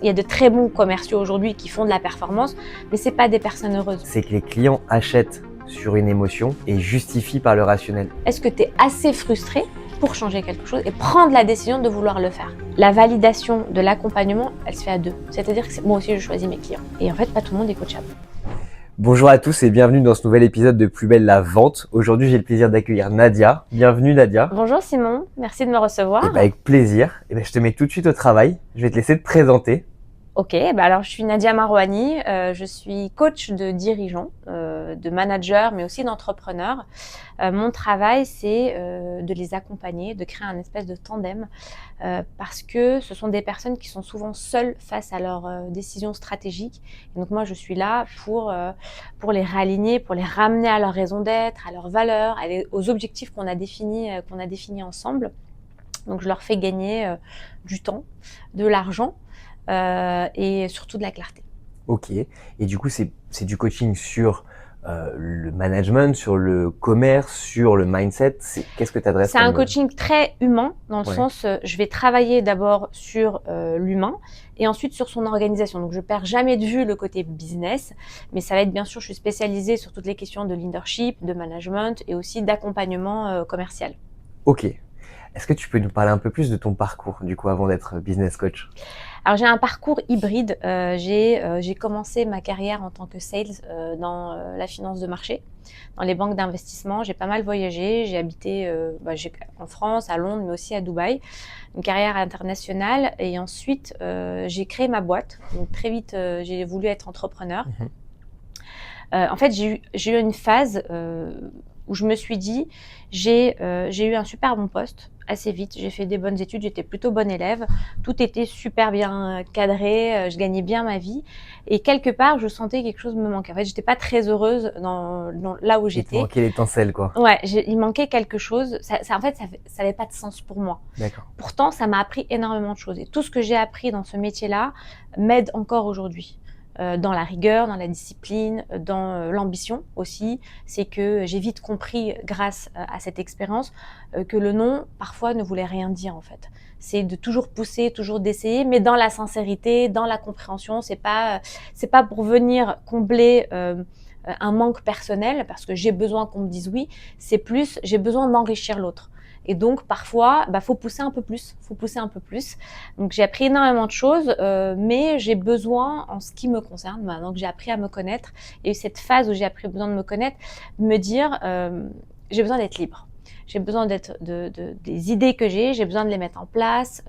Il y a de très bons commerciaux aujourd'hui qui font de la performance, mais c'est pas des personnes heureuses. C'est que les clients achètent sur une émotion et justifient par le rationnel. Est-ce que tu es assez frustré pour changer quelque chose et prendre la décision de vouloir le faire? La validation de l'accompagnement, elle se fait à deux. C'est-à-dire que moi aussi, je choisis mes clients. Et en fait, pas tout le monde est coachable. Bonjour à tous et bienvenue dans ce nouvel épisode de Plus belle la vente. Aujourd'hui, j'ai le plaisir d'accueillir Nadia. Bienvenue Nadia. Bonjour Simon, merci de me recevoir. Avec plaisir. Je te mets tout de suite au travail. Je vais te laisser te présenter. Ok, alors je suis Nadia Marouani, je suis coach de dirigeants, de managers, mais aussi d'entrepreneurs. Mon travail, c'est de les accompagner, de créer un espèce de tandem, parce que ce sont des personnes qui sont souvent seules face à leurs décisions stratégiques. Et donc moi, je suis là pour les réaligner, pour les ramener à leur raison d'être, à leurs valeurs, aux objectifs qu'on a définis ensemble. Donc je leur fais gagner du temps, de l'argent. Et surtout de la clarté. Ok. Et du coup, c'est du coaching sur le management, sur le commerce, sur le mindset. Qu'est-ce que tu adresses? C'est un coaching très humain, dans le sens, je vais travailler d'abord sur l'humain et ensuite sur son organisation. Donc, je perds jamais de vue le côté business, mais ça va être bien sûr, je suis spécialisée sur toutes les questions de leadership, de management et aussi d'accompagnement commercial. Ok. Est-ce que tu peux nous parler un peu plus de ton parcours, du coup, avant d'être business coach? Alors, j'ai un parcours hybride. J'ai commencé ma carrière en tant que sales dans la finance de marché, dans les banques d'investissement. J'ai pas mal voyagé. J'ai habité en France, à Londres, mais aussi à Dubaï. Une carrière internationale. Et ensuite, j'ai créé ma boîte. Donc, très vite, j'ai voulu être entrepreneur. En fait, j'ai eu une phase où je me suis dit, j'ai eu un super bon poste assez vite, j'ai fait des bonnes études, j'étais plutôt bonne élève, tout était super bien cadré, je gagnais bien ma vie et quelque part je sentais quelque chose me manquait. En fait, j'étais pas très heureuse dans là où j'étais. Il te manquait l'étincelle, quoi. Ouais, il manquait quelque chose. Ça avait pas de sens pour moi. D'accord. Pourtant, ça m'a appris énormément de choses et tout ce que j'ai appris dans ce métier-là m'aide encore aujourd'hui. Dans la rigueur, dans la discipline, dans l'ambition aussi. C'est que j'ai vite compris, grâce à cette expérience, que le non, parfois, ne voulait rien dire en fait. C'est de toujours pousser, toujours d'essayer, mais dans la sincérité, dans la compréhension. C'est pas pour venir combler un manque personnel, parce que j'ai besoin qu'on me dise oui. C'est plus, j'ai besoin d'enrichir l'autre. Et donc, parfois, faut pousser un peu plus. Donc, j'ai appris énormément de choses, mais j'ai besoin, en ce qui me concerne, maintenant que j'ai appris à me connaître, il y a eu cette phase où j'ai appris besoin de me connaître, de me dire, j'ai besoin d'être libre. J'ai besoin des idées que j'ai besoin de les mettre en place.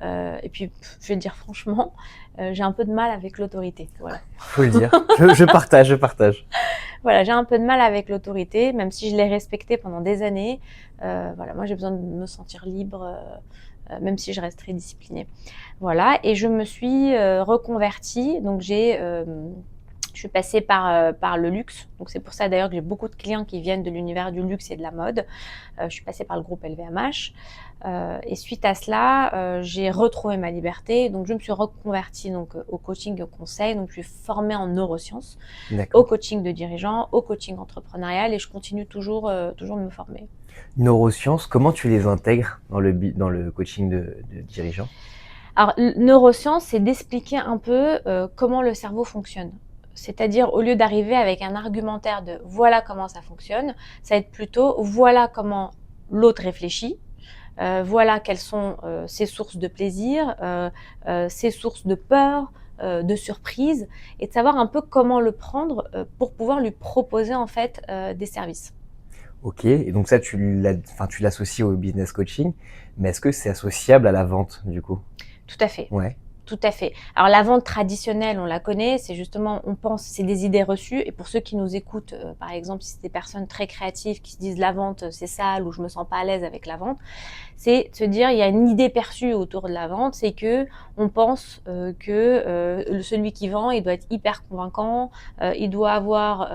Et puis, je vais te dire franchement, j'ai un peu de mal avec l'autorité. Voilà. Faut le dire. Je partage. Voilà, j'ai un peu de mal avec l'autorité, même si je l'ai respectée pendant des années. Moi, j'ai besoin de me sentir libre, même si je reste très disciplinée. Voilà, et je me suis reconvertie. Donc, je suis passée par le luxe. Donc, c'est pour ça d'ailleurs que j'ai beaucoup de clients qui viennent de l'univers du luxe et de la mode. Je suis passée par le groupe LVMH. Et suite à cela, j'ai retrouvé ma liberté. Donc, je me suis reconvertie au coaching et au conseil. Donc, je suis formée en neurosciences, au coaching de dirigeants, au coaching entrepreneurial et je continue toujours de me former. Neurosciences, comment tu les intègres dans le coaching de dirigeants? Alors, neurosciences, c'est d'expliquer un peu comment le cerveau fonctionne. C'est-à-dire, au lieu d'arriver avec un argumentaire de « voilà comment ça fonctionne », ça va être plutôt « voilà comment l'autre réfléchit ». Voilà quelles sont ses sources de plaisir, ses sources de peur, de surprise, et de savoir un peu comment le prendre pour pouvoir lui proposer en fait des services. Ok, et donc ça tu l'associes au business coaching, mais est-ce que c'est associable à la vente du coup? Tout à fait. Ouais. Tout à fait. Alors la vente traditionnelle, on la connaît, c'est justement, on pense, c'est des idées reçues. Et pour ceux qui nous écoutent, par exemple, si c'est des personnes très créatives qui se disent la vente c'est sale ou je me sens pas à l'aise avec la vente, c'est de se dire il y a une idée perçue autour de la vente, c'est que on pense que celui qui vend, il doit être hyper convaincant, il doit avoir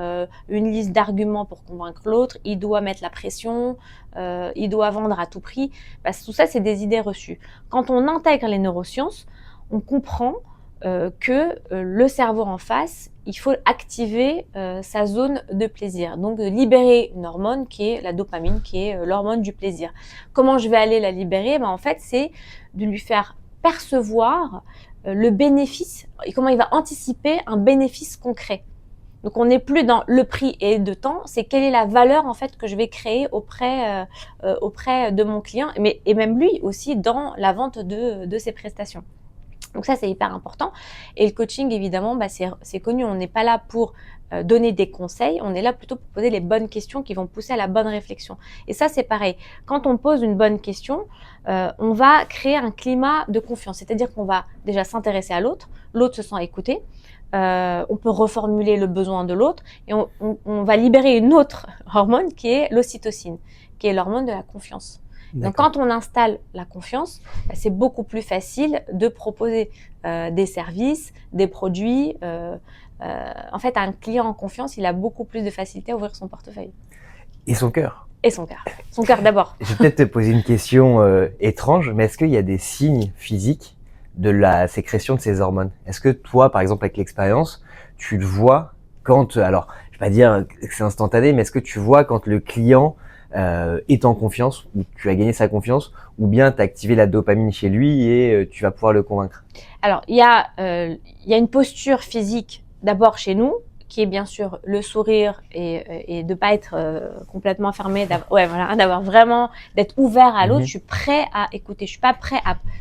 une liste d'arguments pour convaincre l'autre, il doit mettre la pression, il doit vendre à tout prix. Tout ça, c'est des idées reçues. Quand on intègre les neurosciences, on comprend que le cerveau en face, il faut activer sa zone de plaisir. Donc, libérer une hormone qui est la dopamine, qui est l'hormone du plaisir. Comment je vais aller la libérer? En fait, c'est de lui faire percevoir le bénéfice et comment il va anticiper un bénéfice concret. Donc, on n'est plus dans le prix et de temps, c'est quelle est la valeur en fait que je vais créer auprès de mon client, et même lui aussi dans la vente de ses prestations. Donc ça, c'est hyper important. Et le coaching, évidemment, c'est connu. On n'est pas là pour donner des conseils, on est là plutôt pour poser les bonnes questions qui vont pousser à la bonne réflexion. Et ça, c'est pareil. Quand on pose une bonne question, on va créer un climat de confiance. C'est-à-dire qu'on va déjà s'intéresser à l'autre, l'autre se sent écouté, on peut reformuler le besoin de l'autre et on va libérer une autre hormone qui est l'ocytocine, qui est l'hormone de la confiance. Donc, quand on installe la confiance, c'est beaucoup plus facile de proposer des services, des produits. En fait, un client en confiance, il a beaucoup plus de facilité à ouvrir son portefeuille. Et son cœur. Et son cœur. Son cœur d'abord. Je vais peut-être te poser une question étrange, mais est-ce qu'il y a des signes physiques de la sécrétion de ces hormones? Est-ce que toi, par exemple, avec l'expérience, tu le vois quand, alors, je vais pas dire que c'est instantané, mais est-ce que tu vois quand le client est en confiance, ou tu as gagné sa confiance, ou bien tu as activé la dopamine chez lui et tu vas pouvoir le convaincre? Alors, il y a une posture physique d'abord chez nous, qui est bien sûr le sourire et de pas être complètement fermé, d'avoir vraiment, d'être ouvert à l'autre. Je suis prêt à écouter. Je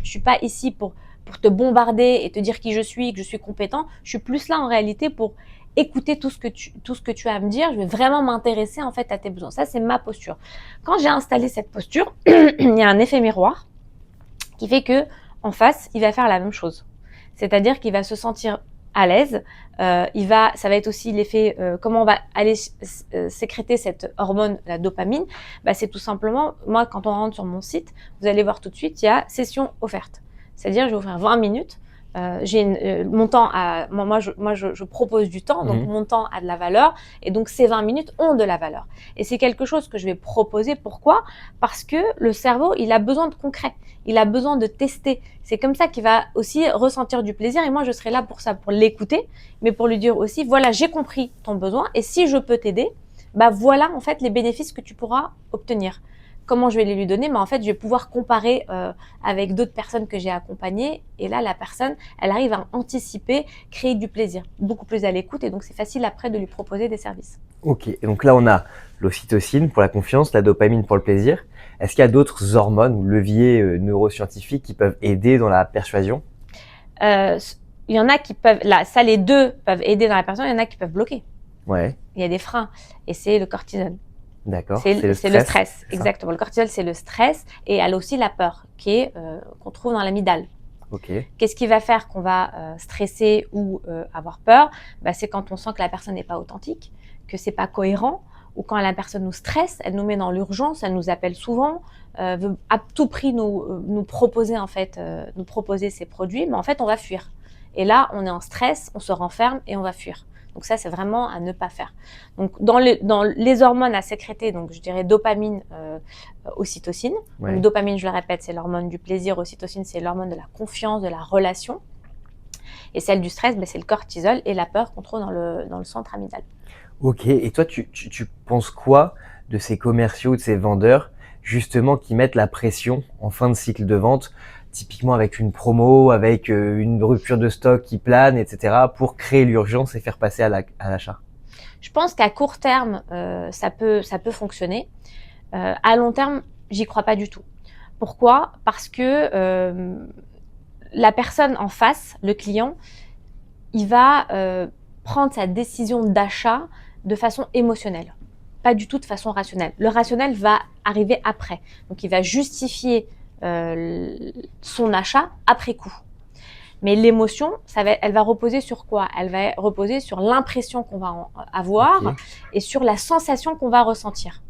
suis pas ici pour te bombarder et te dire qui je suis, que je suis compétent. Je suis plus là en réalité pour écouter tout ce que tu as à me dire. Je vais vraiment m'intéresser en fait à tes besoins. Ça, c'est ma posture. Quand j'ai installé cette posture, il y a un effet miroir qui fait que en face, il va faire la même chose. C'est-à-dire qu'il va se sentir à l'aise. Ça va être aussi l'effet comment on va aller sécréter cette hormone, la dopamine. C'est tout simplement, moi, quand on rentre sur mon site, vous allez voir tout de suite, il y a session offerte. C'est-à-dire, je vais offrir 20 minutes. Mon temps je propose du temps, donc mon temps a de la valeur, et donc ces 20 minutes ont de la valeur. Et c'est quelque chose que je vais proposer. Pourquoi? Parce que le cerveau, il a besoin de concret, il a besoin de tester. C'est comme ça qu'il va aussi ressentir du plaisir, et moi je serai là pour ça, pour l'écouter, mais pour lui dire aussi, voilà, j'ai compris ton besoin, et si je peux t'aider, voilà en fait les bénéfices que tu pourras obtenir. Comment je vais les lui donner? En fait, je vais pouvoir comparer avec d'autres personnes que j'ai accompagnées. Et là, la personne, elle arrive à anticiper, créer du plaisir, beaucoup plus à l'écoute. Et donc, c'est facile après de lui proposer des services. Ok, et donc là, on a l'ocytocine pour la confiance, la dopamine pour le plaisir. Est-ce qu'il y a d'autres hormones ou leviers neuroscientifiques qui peuvent aider dans la persuasion? Il y en a qui peuvent, les deux peuvent aider dans la persuasion, il y en a qui peuvent bloquer. Ouais. Il y a des freins. Et c'est le cortisol. D'accord. C'est le stress, exactement. Le cortisol, c'est le stress, et elle a aussi la peur qu'on trouve dans l'amygdale. Okay. Qu'est-ce qui va faire qu'on va stresser ou avoir peur? C'est quand on sent que la personne n'est pas authentique, que c'est pas cohérent, ou quand la personne nous stresse, elle nous met dans l'urgence, elle nous appelle souvent, veut à tout prix nous proposer nous proposer ses produits, mais en fait on va fuir. Et là, on est en stress, on se renferme et on va fuir. Donc ça, c'est vraiment à ne pas faire. Donc dans les hormones à sécréter, donc je dirais dopamine, ocytocine. Ouais. Donc dopamine, je le répète, c'est l'hormone du plaisir. Ocytocine, c'est l'hormone de la confiance, de la relation. Et celle du stress, c'est le cortisol et la peur qu'on trouve dans le centre amygdale. Ok. Et toi, tu penses quoi de ces commerciaux, de ces vendeurs, justement, qui mettent la pression en fin de cycle de vente, typiquement avec une promo, avec une rupture de stock qui plane, etc., pour créer l'urgence et faire passer à l'achat? Je pense qu'à court terme, ça peut fonctionner. À long terme, j'y crois pas du tout. Pourquoi? Parce que la personne en face, le client, il va prendre sa décision d'achat de façon émotionnelle, pas du tout de façon rationnelle. Le rationnel va arriver après. Donc, il va justifier son achat après coup. Mais l'émotion, elle va reposer sur quoi? Elle va reposer sur l'impression qu'on va avoir et sur la sensation qu'on va ressentir.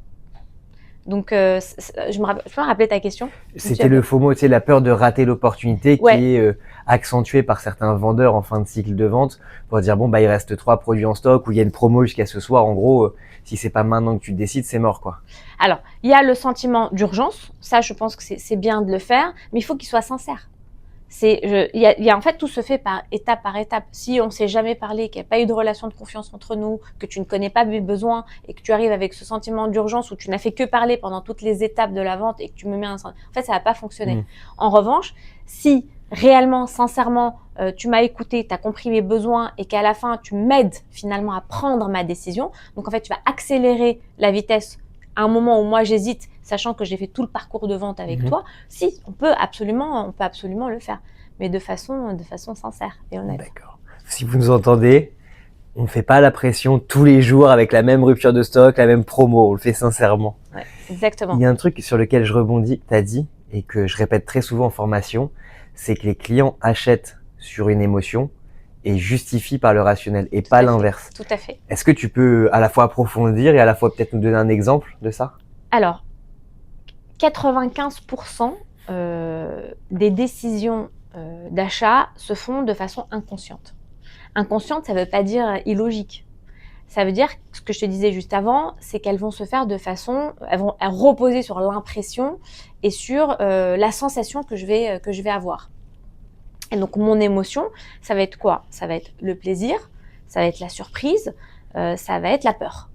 Donc, je peux me rappeler ta question? C'était le FOMO, tu sais, la peur de rater l'opportunité qui est accentuée par certains vendeurs en fin de cycle de vente pour dire bon, il reste 3 produits en stock ou il y a une promo jusqu'à ce soir. En gros, si c'est pas maintenant que tu te décides, c'est mort, quoi. Alors, il y a le sentiment d'urgence. Ça, je pense que c'est bien de le faire, mais il faut qu'il soit sincère. En fait, tout se fait par étape. Si on s'est jamais parlé, qu'il n'y a pas eu de relation de confiance entre nous, que tu ne connais pas mes besoins et que tu arrives avec ce sentiment d'urgence où tu n'as fait que parler pendant toutes les étapes de la vente et que tu me mets en fait, ça va pas fonctionner. En revanche, si réellement, sincèrement, tu m'as écouté, tu as compris mes besoins et qu'à la fin, tu m'aides finalement à prendre ma décision. Donc, en fait, tu vas accélérer la vitesse à un moment où moi, j'hésite, sachant que j'ai fait tout le parcours de vente avec toi. Si, on peut absolument le faire, mais de façon sincère et honnête. D'accord. Si vous nous entendez, on ne fait pas la pression tous les jours avec la même rupture de stock, la même promo. On le fait sincèrement. Ouais, exactement. Il y a un truc sur lequel je rebondis, tu as dit, et que je répète très souvent en formation, c'est que les clients achètent sur une émotion et justifient par le rationnel et pas l'inverse. Tout à fait. Est-ce que tu peux à la fois approfondir et à la fois peut-être nous donner un exemple de ça? Alors, 95% des décisions d'achat se font de façon inconsciente. Inconsciente, ça ne veut pas dire illogique. Ça veut dire, ce que je te disais juste avant, c'est qu'elles vont se faire de façon, elles vont reposer sur l'impression et sur la sensation que je vais avoir. Et donc, mon émotion, ça va être quoi? Ça va être le plaisir, ça va être la surprise, ça va être la peur.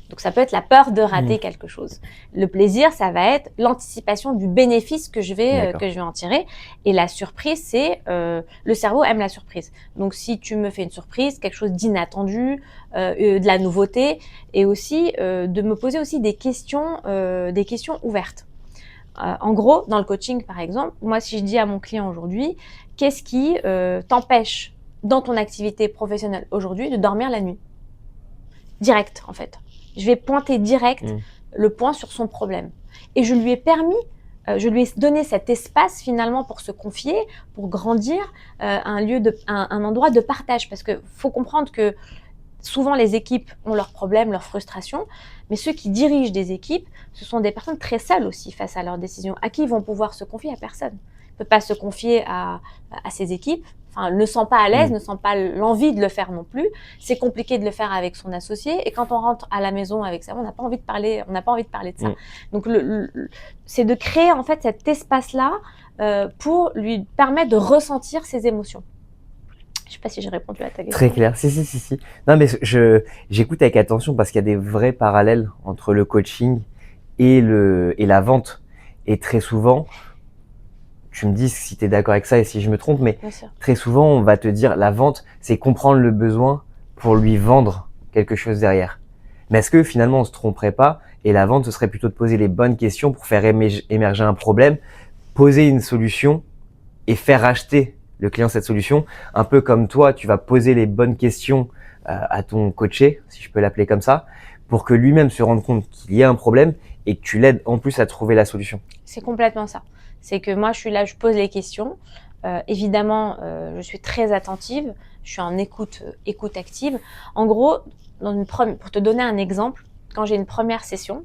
Donc, ça peut être la peur de rater quelque chose. Le plaisir, ça va être l'anticipation du bénéfice que je vais en tirer. Et la surprise, c'est le cerveau aime la surprise. Donc, si tu me fais une surprise, quelque chose d'inattendu, de la nouveauté, et aussi de me poser aussi des questions ouvertes. En gros, dans le coaching, par exemple, moi, si je dis à mon client aujourd'hui, qu'est-ce qui t'empêche dans ton activité professionnelle aujourd'hui de dormir la nuit? Direct, en fait. Je vais pointer direct le point sur son problème. Et je lui ai donné cet espace finalement pour se confier, pour grandir, un endroit de partage. Parce que faut comprendre que souvent les équipes ont leurs problèmes, leurs frustrations, mais ceux qui dirigent des équipes, ce sont des personnes très seules aussi face à leurs décisions. À qui ils vont pouvoir se confier? À personne. Il ne peut pas se confier à ses équipes. Enfin, ne sent pas à l'aise, ne sent pas l'envie de le faire non plus. C'est compliqué de le faire avec son associé. Et quand on rentre à la maison avec ça, on n'a pas envie de parler de ça. Donc, c'est de créer en fait cet espace-là pour lui permettre de ressentir ses émotions. Je sais pas si j'ai répondu à ta question. Très clair. Si. Non, mais j'écoute avec attention parce qu'il y a des vrais parallèles entre le coaching et la vente. Et très souvent, tu me dis si tu es d'accord avec ça et si je me trompe, mais très souvent, on va te dire la vente, c'est comprendre le besoin pour lui vendre quelque chose derrière. Mais est-ce que finalement, on se tromperait pas et la vente, ce serait plutôt de poser les bonnes questions pour faire émerger un problème, poser une solution et faire acheter le client cette solution, un peu comme toi, tu vas poser les bonnes questions à ton coaché, si je peux l'appeler comme ça, pour que lui-même se rende compte qu'il y a un problème et que tu l'aides en plus à trouver la solution. C'est complètement ça. C'est que moi, je suis là, je pose les questions. Évidemment, je suis très attentive. Je suis en écoute active. En gros, pour te donner un exemple, quand j'ai une première session,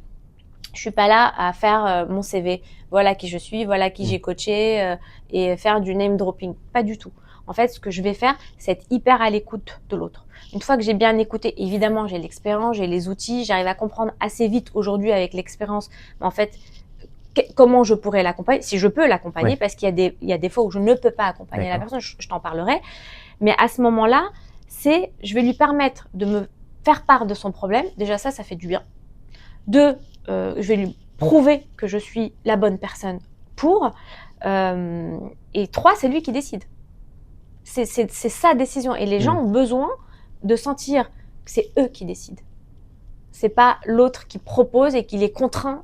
je suis pas là à faire mon CV. Voilà qui je suis, voilà qui j'ai coaché et faire du name dropping. Pas du tout. En fait, ce que je vais faire, c'est être hyper à l'écoute de l'autre. Une fois que j'ai bien écouté, évidemment, j'ai l'expérience, j'ai les outils, j'arrive à comprendre assez vite aujourd'hui avec l'expérience. Mais en fait, comment je pourrais l'accompagner, si je peux l'accompagner, parce qu'il y a des fois où je ne peux pas accompagner la personne, je t'en parlerai. Mais à ce moment-là, je vais lui permettre de me faire part de son problème. Déjà ça fait du bien. Deux, je vais lui prouver que je suis la bonne personne pour. Et trois, c'est lui qui décide. C'est sa décision. Et les gens ont besoin de sentir que c'est eux qui décident. C'est pas l'autre qui propose et qui les contraint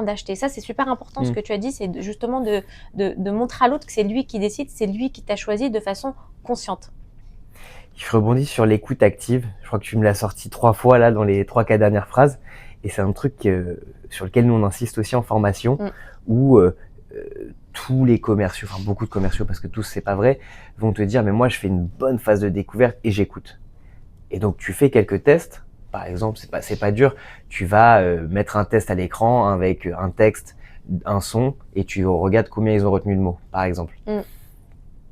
d'acheter. Ça, c'est super important ce que tu as dit, c'est justement de montrer à l'autre que c'est lui qui décide, c'est lui qui t'a choisi de façon consciente. Je rebondis sur l'écoute active. Je crois que tu me l'as sorti 3 fois là dans les 3-4 dernières phrases. Et c'est un truc sur lequel nous on insiste aussi en formation, où tous les commerciaux, enfin beaucoup de commerciaux, parce que tous c'est pas vrai, vont te dire mais moi je fais une bonne phase de découverte et j'écoute. Et donc tu fais quelques tests. Par exemple, c'est pas dur. Tu vas mettre un test à l'écran avec un texte, un son, et tu regardes combien ils ont retenu de mots, par exemple.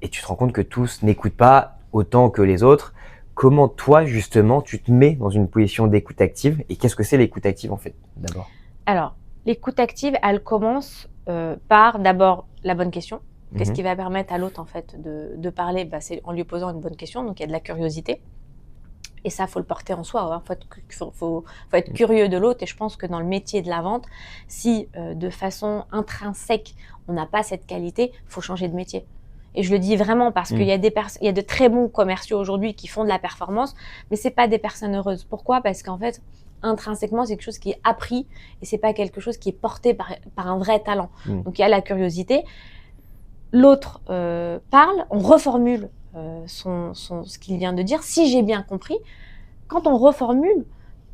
Et tu te rends compte que tous n'écoutent pas autant que les autres. Comment toi, justement, tu te mets dans une position d'écoute active? Et qu'est-ce que c'est l'écoute active, en fait, d'abord? Alors, l'écoute active, elle commence par d'abord la bonne question. Qu'est-ce qui va permettre à l'autre, en fait, de parler? C'est en lui posant une bonne question. Donc, il y a de la curiosité. Et ça, faut le porter en soi. Faut être curieux de l'autre. Et je pense que dans le métier de la vente, si de façon intrinsèque, on n'a pas cette qualité, faut changer de métier. Et je le dis vraiment parce qu'il y a il y a de très bons commerciaux aujourd'hui qui font de la performance, mais c'est pas des personnes heureuses. Pourquoi? Parce qu'en fait, intrinsèquement, c'est quelque chose qui est appris et c'est pas quelque chose qui est porté par un vrai talent. Donc il y a la curiosité. L'autre parle, on reformule ce qu'il vient de dire. Si j'ai bien compris, quand on reformule,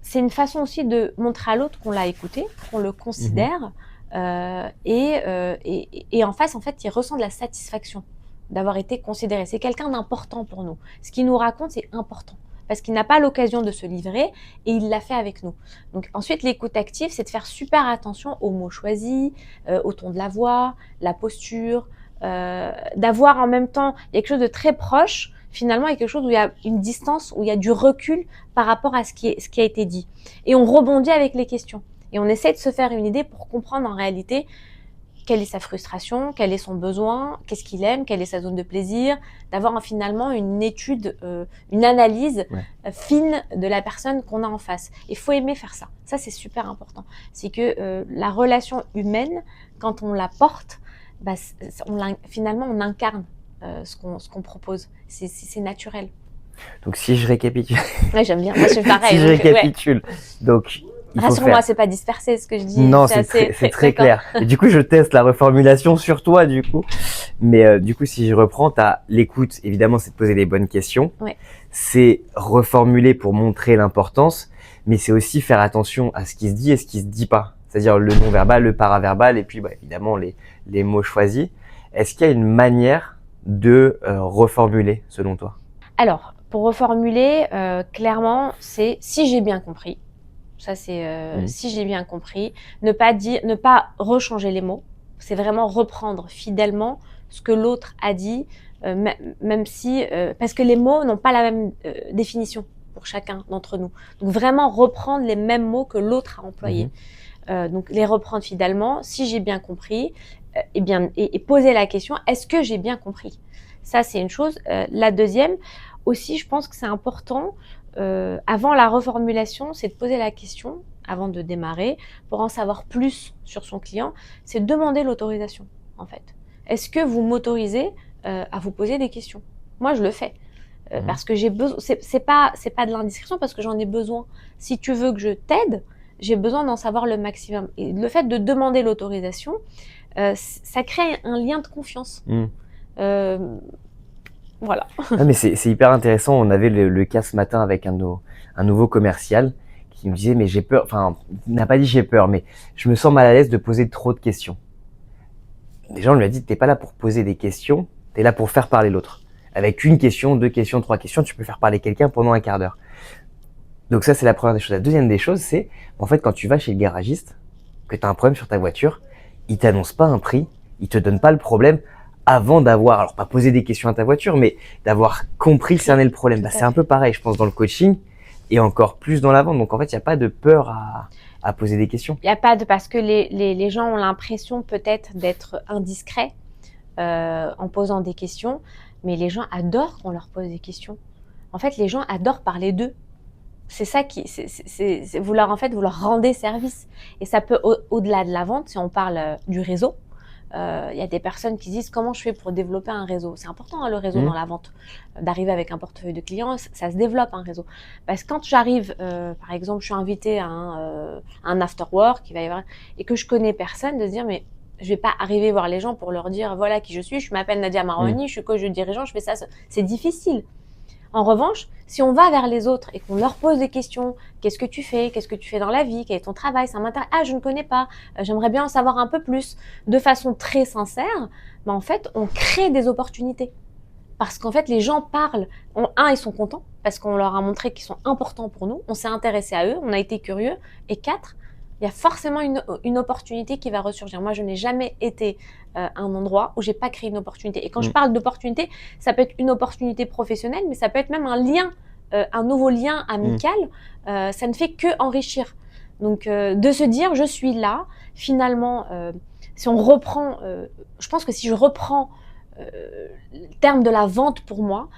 c'est une façon aussi de montrer à l'autre qu'on l'a écouté, qu'on le considère, et en face, en fait, il ressent de la satisfaction d'avoir été considéré. C'est quelqu'un d'important pour nous. Ce qu'il nous raconte, c'est important parce qu'il n'a pas l'occasion de se livrer et il l'a fait avec nous. Donc ensuite, l'écoute active, c'est de faire super attention aux mots choisis, au ton de la voix, la posture, d'avoir en même temps, il y a quelque chose de très proche, finalement, il y a quelque chose où il y a une distance, où il y a du recul par rapport à ce qui a été dit. Et on rebondit avec les questions. Et on essaie de se faire une idée pour comprendre en réalité quelle est sa frustration, quel est son besoin, qu'est-ce qu'il aime, quelle est sa zone de plaisir, d'avoir finalement une étude, une analyse fine de la personne qu'on a en face. Il faut aimer faire ça. Ça, c'est super important. C'est que la relation humaine, quand on la porte, bah, finalement, on incarne ce qu'on propose. C'est naturel. Donc, si je récapitule. Ouais, j'aime bien. Moi, je fais pareil. Si je récapitule. Donc, rassure-moi, c'est pas dispersé ce que je dis. Non, c'est très clair. Et du coup, je teste la reformulation sur toi, du coup. Mais du coup, si je reprends, t'as l'écoute, évidemment, c'est de poser les bonnes questions. Ouais. C'est reformuler pour montrer l'importance, mais c'est aussi faire attention à ce qui se dit et ce qui se dit pas. C'est-à-dire le non-verbal, le paraverbal, et puis évidemment les mots choisis. Est-ce qu'il y a une manière de reformuler, selon toi? Alors, pour reformuler, clairement, c'est si j'ai bien compris. Ça, c'est si j'ai bien compris. Ne pas rechanger les mots. C'est vraiment reprendre fidèlement ce que l'autre a dit, même si parce que les mots n'ont pas la même définition pour chacun d'entre nous. Donc vraiment reprendre les mêmes mots que l'autre a employés. Donc les reprendre fidèlement. Si j'ai bien compris, et poser la question est-ce que j'ai bien compris? Ça, c'est une chose. La deuxième aussi, je pense que c'est important. Avant la reformulation, c'est de poser la question avant de démarrer pour en savoir plus sur son client. C'est de demander l'autorisation, en fait. Est-ce que vous m'autorisez à vous poser des questions? Moi, je le fais parce que j'ai besoin. C'est pas de l'indiscrétion parce que j'en ai besoin. Si tu veux que je t'aide, j'ai besoin d'en savoir le maximum. Et le fait de demander l'autorisation, ça crée un lien de confiance. Voilà. Ah, mais c'est hyper intéressant. On avait le cas ce matin avec un nouveau commercial qui me disait mais j'ai peur. Enfin, il n'a pas dit j'ai peur, mais je me sens mal à l'aise de poser trop de questions. Déjà, on lui a dit t'es pas là pour poser des questions, t'es là pour faire parler l'autre. Avec une question, deux questions, trois questions, tu peux faire parler quelqu'un pendant un quart d'heure. Donc ça, c'est la première des choses. La deuxième des choses, c'est en fait quand tu vas chez le garagiste, que tu as un problème sur ta voiture, il t'annonce pas un prix, il te donne pas le problème avant d'avoir, alors pas poser des questions à ta voiture, mais d'avoir compris, cerner le problème. C'est un peu pareil, je pense, dans le coaching et encore plus dans la vente. Donc en fait, il n'y a pas de peur à poser des questions. Il n'y a pas de, parce que les gens ont l'impression peut-être d'être indiscrets en posant des questions, mais les gens adorent qu'on leur pose des questions. En fait, les gens adorent parler d'eux. C'est ça qui, vous leur rendez service. Et ça peut, au-delà de la vente, si on parle du réseau, il y a des personnes qui disent comment je fais pour développer un réseau. C'est important le réseau dans la vente, d'arriver avec un portefeuille de clients, ça se développe un réseau. Parce que quand j'arrive, par exemple, je suis invitée à un after work, il va y avoir, et que je connais personne, de se dire mais je vais pas arriver voir les gens pour leur dire voilà qui je m'appelle Nadia Maroni, je suis coach de dirigeant, je fais ça. C'est difficile. En revanche, si on va vers les autres et qu'on leur pose des questions, qu'est-ce que tu fais dans la vie, quel est ton travail, ça m'intéresse, je ne connais pas, j'aimerais bien en savoir un peu plus, de façon très sincère, mais en fait, on crée des opportunités. Parce qu'en fait, les gens parlent, ils sont contents, parce qu'on leur a montré qu'ils sont importants pour nous, on s'est intéressé à eux, on a été curieux, et 4, il y a forcément une opportunité qui va ressurgir. Moi, je n'ai jamais été à un endroit où j'ai pas créé une opportunité. Et quand je parle d'opportunité, ça peut être une opportunité professionnelle, mais ça peut être même un lien, un nouveau lien amical. Ça ne fait que enrichir. Donc, de se dire, je suis là. Finalement, si on reprend, je pense que si je reprends le terme de la vente pour moi,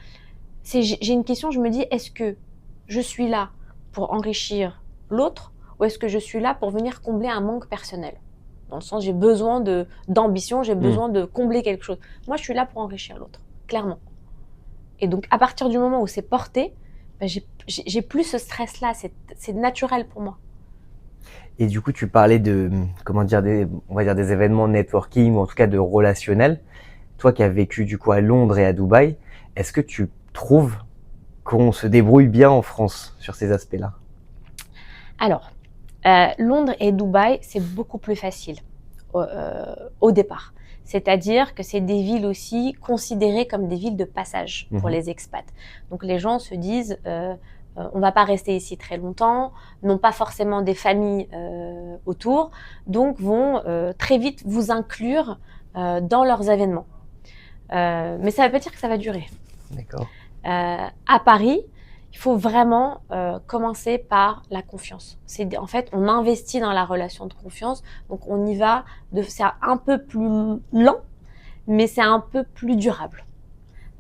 j'ai une question, je me dis, est-ce que je suis là pour enrichir l'autre ou est-ce que je suis là pour venir combler un manque personnel? Dans le sens, j'ai besoin d'ambition, j'ai besoin de combler quelque chose. Moi, je suis là pour enrichir l'autre, clairement. Et donc, à partir du moment où c'est porté, ben, j'ai plus ce stress-là, c'est naturel pour moi. Et du coup, tu parlais de, comment dire, on va dire des événements networking ou en tout cas de relationnel. Toi qui as vécu du coup à Londres et à Dubaï, est-ce que tu trouves qu'on se débrouille bien en France sur ces aspects-là? Alors, Londres et Dubaï, c'est beaucoup plus facile au départ. C'est-à-dire que c'est des villes aussi considérées comme des villes de passage pour les expats. Donc les gens se disent, on va pas rester ici très longtemps, n'ont pas forcément des familles autour, donc vont très vite vous inclure dans leurs événements. Mais ça ne veut pas dire que ça va durer. D'accord. À Paris, il faut vraiment commencer par la confiance. En fait, on investit dans la relation de confiance, donc on y va. C'est un peu plus lent, mais c'est un peu plus durable.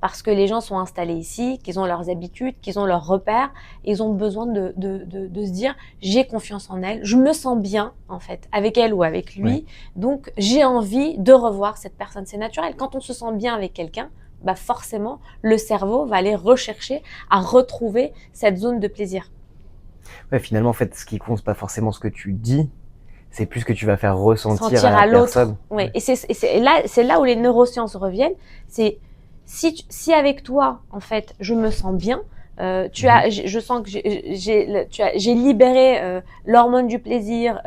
Parce que les gens sont installés ici, qu'ils ont leurs habitudes, qu'ils ont leurs repères, et ils ont besoin de se dire j'ai confiance en elle, je me sens bien en fait avec elle ou avec lui, Ouais. donc j'ai envie de revoir cette personne. C'est naturel. Quand on se sent bien avec quelqu'un, bah forcément le cerveau va aller rechercher à retrouver cette zone de plaisir. Ouais, finalement, en fait, ce qui compte, c'est pas forcément ce que tu dis, c'est plus ce que tu vas faire ressentir Sentir à à la l'autre. personne. Ouais. Et c'est là où les neurosciences reviennent. C'est si avec toi, en fait, je me sens bien, je sens que j'ai libéré l'hormone du plaisir,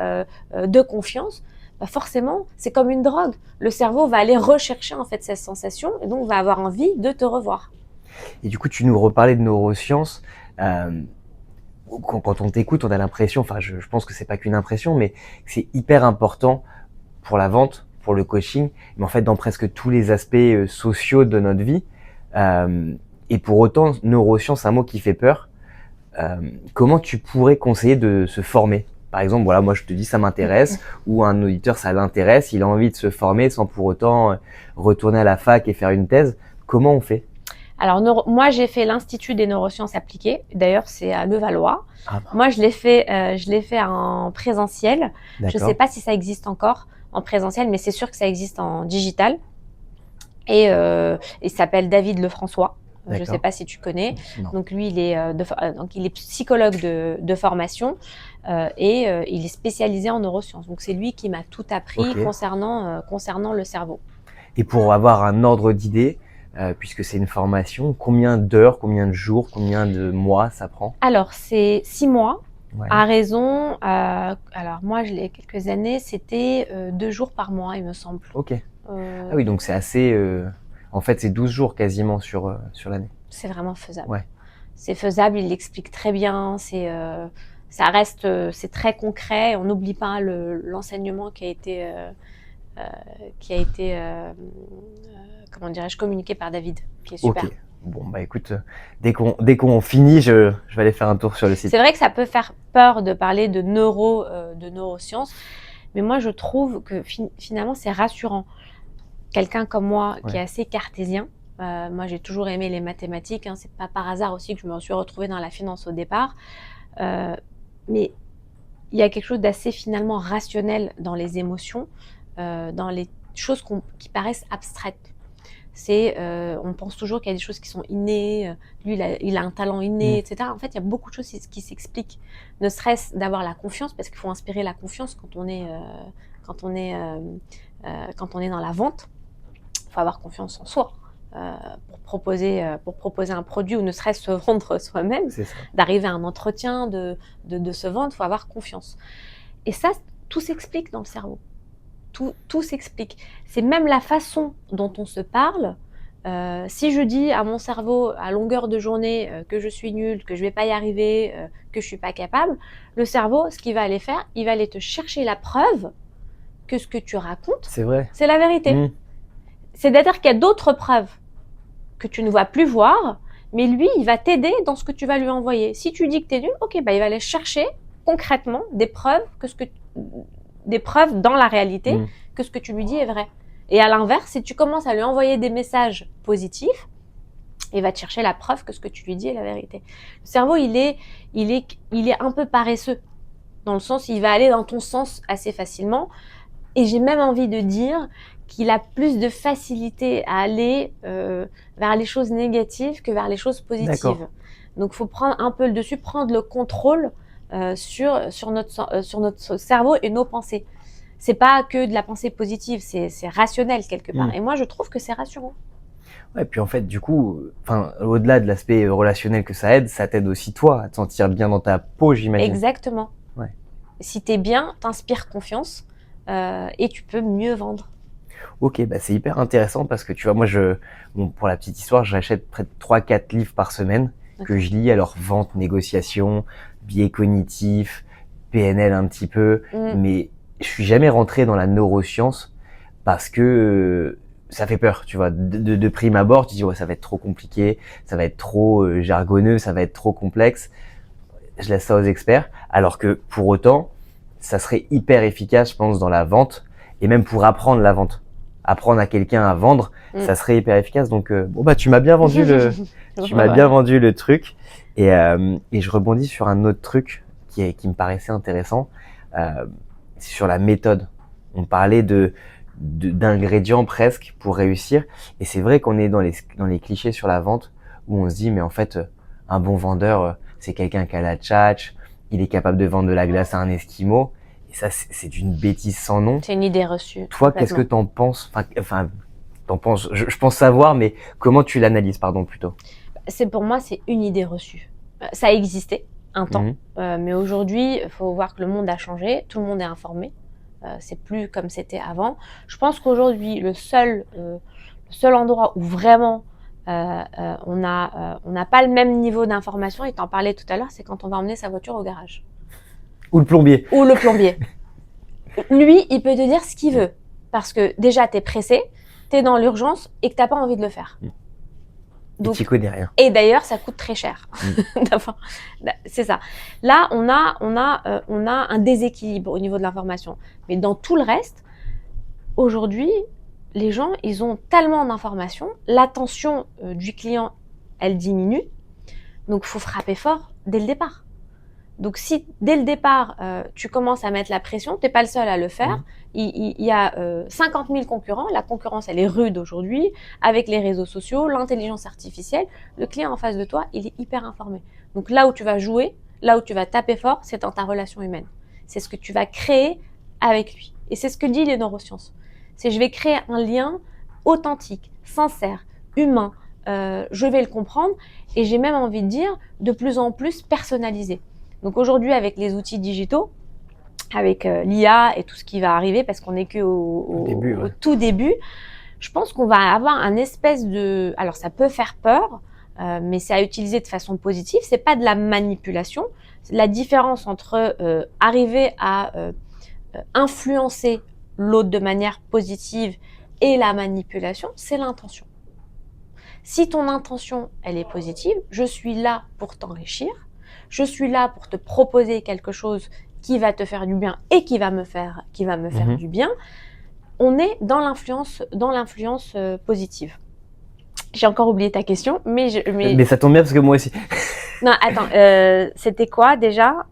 de confiance. Bah forcément, c'est comme une drogue. Le cerveau va aller rechercher en fait cette sensation et donc va avoir envie de te revoir. Et du coup, tu nous reparlais de neurosciences. Euh, quand on t'écoute, on a l'impression, enfin, je pense que c'est pas qu'une impression, mais que c'est hyper important pour la vente, pour le coaching, mais en fait dans presque tous les aspects sociaux de notre vie. Et pour autant, neurosciences, c'est un mot qui fait peur. Comment tu pourrais conseiller de se former? Par exemple, voilà, moi je te dis ça m'intéresse, ou un auditeur ça l'intéresse, il a envie de se former sans pour autant retourner à la fac et faire une thèse. Comment on fait? Alors, moi, j'ai fait l'Institut des neurosciences appliquées. D'ailleurs, c'est à Levallois. Ah, Moi, je l'ai fait en présentiel. Je ne sais pas si ça existe encore en présentiel, mais c'est sûr que ça existe en digital. Et il s'appelle David Lefrançois. Je ne sais pas si tu connais. Non. Donc lui, il est psychologue de formation et il est spécialisé en neurosciences. Donc c'est lui qui m'a tout appris concernant le cerveau. Et pour avoir un ordre d'idée, puisque c'est une formation, combien d'heures, combien de jours, combien de mois ça prend? Alors c'est 6 mois. Ouais. À raison, alors moi je l'ai quelques années, c'était 2 jours par mois, il me semble. Ok. Ah oui, donc c'est assez. En fait, c'est 12 jours quasiment sur l'année. C'est vraiment faisable. Ouais. C'est faisable, il l'explique très bien. Ça reste, c'est très concret. On n'oublie pas l'enseignement qui a été, comment dirais-je, communiqué par David, qui est super. Ok. Bon bah écoute, dès qu'on finit, je vais aller faire un tour sur le site. C'est vrai que ça peut faire peur de parler de neurosciences, mais moi je trouve que finalement c'est rassurant. Quelqu'un comme moi qui est assez cartésien, moi j'ai toujours aimé les mathématiques, hein, c'est pas par hasard aussi que je me suis retrouvée dans la finance au départ, mais il y a quelque chose d'assez finalement rationnel dans les émotions, dans les choses qui paraissent abstraites. On pense toujours qu'il y a des choses qui sont innées, lui il a un talent inné, etc. En fait, il y a beaucoup de choses qui s'expliquent. Ne serait-ce d'avoir la confiance, parce qu'il faut inspirer la confiance quand on est dans la vente. Il faut avoir confiance en soi pour proposer un produit ou ne serait-ce se vendre soi-même, d'arriver à un entretien, de se vendre, il faut avoir confiance. Et ça, tout s'explique dans le cerveau. Tout s'explique. C'est même la façon dont on se parle. Si je dis à mon cerveau à longueur de journée que je suis nulle, que je vais pas y arriver, que je suis pas capable, le cerveau, ce qu'il va aller faire, il va aller te chercher la preuve que ce que tu racontes, c'est la vérité. C'est-à-dire qu'il y a d'autres preuves que tu ne vas plus voir, mais lui, il va t'aider dans ce que tu vas lui envoyer. Si tu dis que tu es nul, ok, bah, il va aller chercher concrètement des preuves dans la réalité que ce que tu lui dis est vrai. Et à l'inverse, si tu commences à lui envoyer des messages positifs, Il va te chercher la preuve que ce que tu lui dis est la vérité. Le cerveau, il est un peu paresseux. Dans le sens, il va aller dans ton sens assez facilement. Et j'ai même envie de dire qu'il a plus de facilité à aller vers les choses négatives que vers les choses positives. D'accord. Donc, il faut prendre un peu le dessus, prendre le contrôle sur notre cerveau et nos pensées. C'est pas que de la pensée positive, c'est rationnel quelque part. Et moi, je trouve que c'est rassurant. Ouais, puis en fait, du coup, enfin, au-delà de l'aspect relationnel que ça t'aide aussi toi à te sentir bien dans ta peau, j'imagine. Exactement. Ouais. Si t'es bien, t'inspires confiance et tu peux mieux vendre. Ok, bah c'est hyper intéressant parce que tu vois, moi, bon, pour la petite histoire, j'achète près de 3-4 livres par semaine que je lis. Alors, vente, négociation, biais cognitif, PNL un petit peu, mais je suis jamais rentré dans la neuroscience parce que ça fait peur, tu vois. De prime abord, tu dis ouais, ça va être trop compliqué, ça va être trop jargonneux, ça va être trop complexe. Je laisse ça aux experts. Alors que pour autant, ça serait hyper efficace, je pense, dans la vente et même pour apprendre la vente. Apprendre à quelqu'un à vendre, ça serait hyper efficace. Donc bon bah tu m'as bien vendu bien vendu le truc. Et je rebondis sur un autre truc qui me paraissait intéressant, c'est sur la méthode. On parlait d'ingrédients presque pour réussir. Et c'est vrai qu'on est dans les clichés sur la vente où on se dit mais en fait un bon vendeur c'est quelqu'un qui a la tchatch, il est capable de vendre de la glace à un esquimau. Et ça c'est d'une bêtise sans nom. C'est une idée reçue. Toi, qu'est-ce que t'en penses? Enfin, t'en penses. Je pense savoir, mais comment tu l'analyses, pardon, plutôt? Pour moi, c'est une idée reçue. Ça a existé un temps, mais aujourd'hui, il faut voir que le monde a changé. Tout le monde est informé. C'est plus comme c'était avant. Je pense qu'aujourd'hui, le seul endroit où vraiment on n'a pas le même niveau d'information, et t'en parlais tout à l'heure, c'est quand on va emmener sa voiture au garage. Ou le plombier. Ou le plombier. Lui, il peut te dire ce qu'il veut. Parce que déjà, t'es pressé, t'es dans l'urgence et que t'as pas envie de le faire. Donc, et tu connais rien. Et d'ailleurs, ça coûte très cher. C'est ça. Là, on a un déséquilibre au niveau de l'information. Mais dans tout le reste, aujourd'hui, les gens, ils ont tellement d'informations, l'attention du client, elle diminue. Donc, il faut frapper fort dès le départ. Donc, si dès le départ, tu commences à mettre la pression, t'es pas le seul à le faire. Il y a 50 000 concurrents. La concurrence, elle est rude aujourd'hui. Avec les réseaux sociaux, l'intelligence artificielle, le client en face de toi, il est hyper informé. Donc, là où tu vas jouer, là où tu vas taper fort, c'est dans ta relation humaine. C'est ce que tu vas créer avec lui. Et c'est ce que dit les neurosciences. C'est je vais créer un lien authentique, sincère, humain. Je vais le comprendre et j'ai même envie de dire de plus en plus personnalisé. Donc aujourd'hui, avec les outils digitaux, avec l'IA et tout ce qui va arriver, parce qu'on n'est au tout début, je pense qu'on va avoir un espèce de... Alors ça peut faire peur, mais c'est à utiliser de façon positive. C'est pas de la manipulation. La différence entre arriver à influencer l'autre de manière positive et la manipulation, c'est l'intention. Si ton intention, elle est positive, je suis là pour t'enrichir. Je suis là pour te proposer quelque chose qui va te faire du bien et qui va me faire du bien. On est dans l'influence positive. J'ai encore oublié ta question, mais ça tombe bien parce que moi aussi. Non, attends, c'était quoi déjà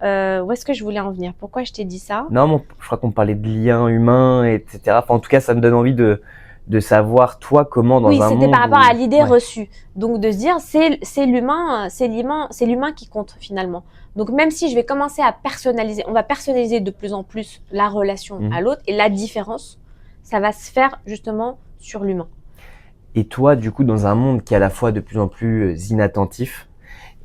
où est-ce que je voulais en venir? Pourquoi je t'ai dit ça? Non, je crois qu'on parlait de liens humains, etc. Enfin, en tout cas, ça me donne envie de savoir toi comment dans un monde. Oui, c'était par rapport à l'idée reçue. Donc de se dire c'est l'humain qui compte finalement. Donc même si je vais commencer à personnaliser, on va personnaliser de plus en plus la relation à l'autre et la différence, ça va se faire justement sur l'humain. Et toi, du coup, dans un monde qui est à la fois de plus en plus inattentif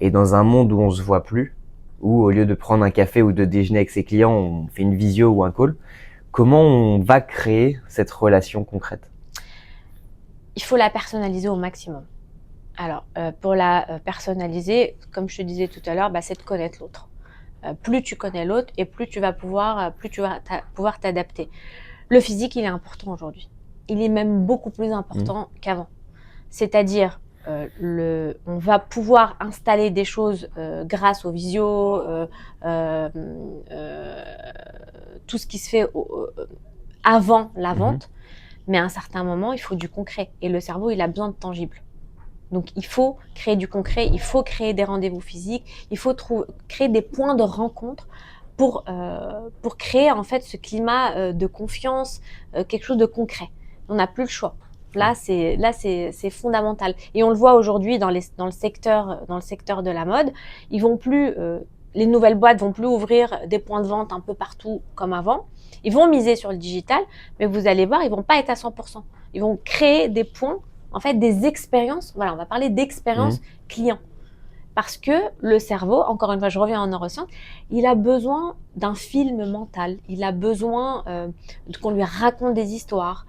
et dans un monde où on se voit plus, où au lieu de prendre un café ou de déjeuner avec ses clients, on fait une visio ou un call, comment on va créer cette relation concrète? Il faut la personnaliser au maximum. Alors, pour la personnaliser, comme je te disais tout à l'heure, c'est de connaître l'autre. Plus tu connais l'autre et plus tu vas pouvoir t'adapter. Le physique, il est important aujourd'hui. Il est même beaucoup plus important qu'avant. C'est-à-dire, on va pouvoir installer des choses grâce aux visios, tout ce qui se fait avant la vente. Mais à un certain moment, il faut du concret. Et le cerveau, il a besoin de tangible. Donc, il faut créer du concret, il faut créer des rendez-vous physiques, il faut créer des points de rencontre pour créer en fait ce climat de confiance, quelque chose de concret. On n'a plus le choix. Là, c'est fondamental. Et on le voit aujourd'hui dans le secteur de la mode. Ils vont plus, les nouvelles boîtes vont plus ouvrir des points de vente un peu partout comme avant. Ils vont miser sur le digital, mais vous allez voir, ils vont pas être à 100%. Ils vont créer des points, en fait, des expériences. Voilà, on va parler d'expérience client. Parce que le cerveau, encore une fois, je reviens en neurosciences, il a besoin d'un film mental. Il a besoin qu'on lui raconte des histoires.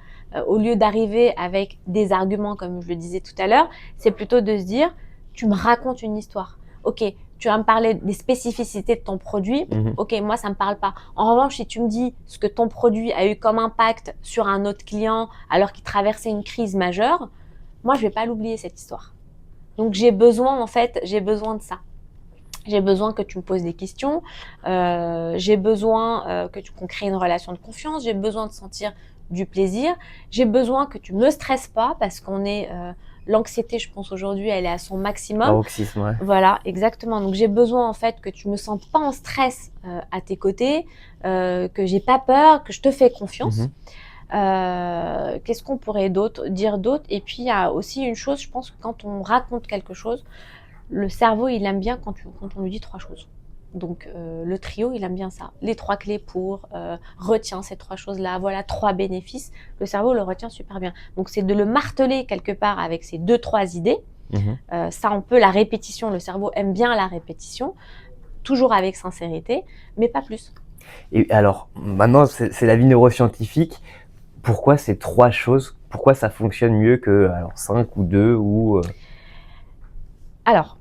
Au lieu d'arriver avec des arguments, comme je le disais tout à l'heure, c'est plutôt de se dire, tu me racontes une histoire. Ok, tu vas me parler des spécificités de ton produit. Ok, moi, ça me parle pas. En revanche, si tu me dis ce que ton produit a eu comme impact sur un autre client alors qu'il traversait une crise majeure, moi, je vais pas l'oublier, cette histoire. Donc, j'ai besoin de ça. J'ai besoin que tu me poses des questions. J'ai besoin qu'on crée une relation de confiance. J'ai besoin de sentir du plaisir. J'ai besoin que tu me stresses pas parce qu'on est l'anxiété, je pense aujourd'hui, elle est à son maximum. Paroxysme, ouais. Voilà, exactement. Donc j'ai besoin en fait que tu me sentes pas en stress à tes côtés, que j'ai pas peur, que je te fais confiance. Qu'est-ce qu'on pourrait dire d'autre? Et puis il y a aussi une chose, je pense que quand on raconte quelque chose, le cerveau il aime bien quand on lui dit 3 choses. Donc le trio il aime bien ça. Les 3 clés pour retiens ces 3 choses-là. Voilà 3 bénéfices. Le cerveau le retient super bien. Donc c'est de le marteler quelque part avec ces 2-3 idées. Ça on peut la répétition. Le cerveau aime bien la répétition, toujours avec sincérité, mais pas plus. Et alors maintenant c'est la vie neuroscientifique. Pourquoi ces 3 choses? Pourquoi ça fonctionne mieux que 5 ou 2 ou Alors,